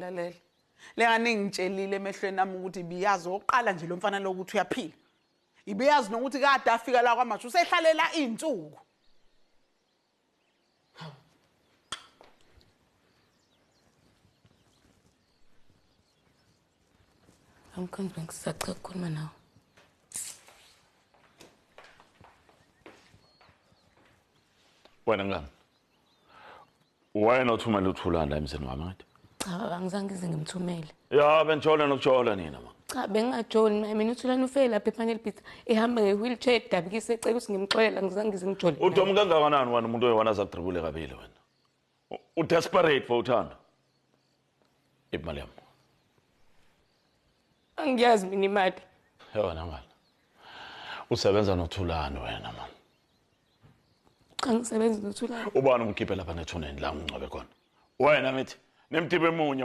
lalela. Lengane ngitshelile emehlweni nami ukuthi biyazi oqala nje lo mfana lo ukuthi uyaphila. Ibiyazi nokuthi kade afika la kwaMashu usehlalela izinsuku. Amkhonza ngisacha ukukhuluma nawe. Wena ngani? Wena uthumela uThulanda emzini wami ngathi? Cha, angizange ngize ngimthumele. Ya, benjola nokujola nina ma. Cha, bengingajoli mina uThulanda ufele lapha ePanelpita ehamba ngewheelchair edabukise ecela ukuthi ngimxolele angizange ngize ngijole. UDom kangakanani wena umuntu oyiwana zakutribule kabili wena? Desperate for uthando. Imali yami. Angiyazi mina imali. Yona mali. Usebenza noThulanda wena man. Cha ngisebenza noThulanda. Ubani umkhiphe lapha nethuneni la ngingcwabe khona. Wena mithi nemtibe emunye.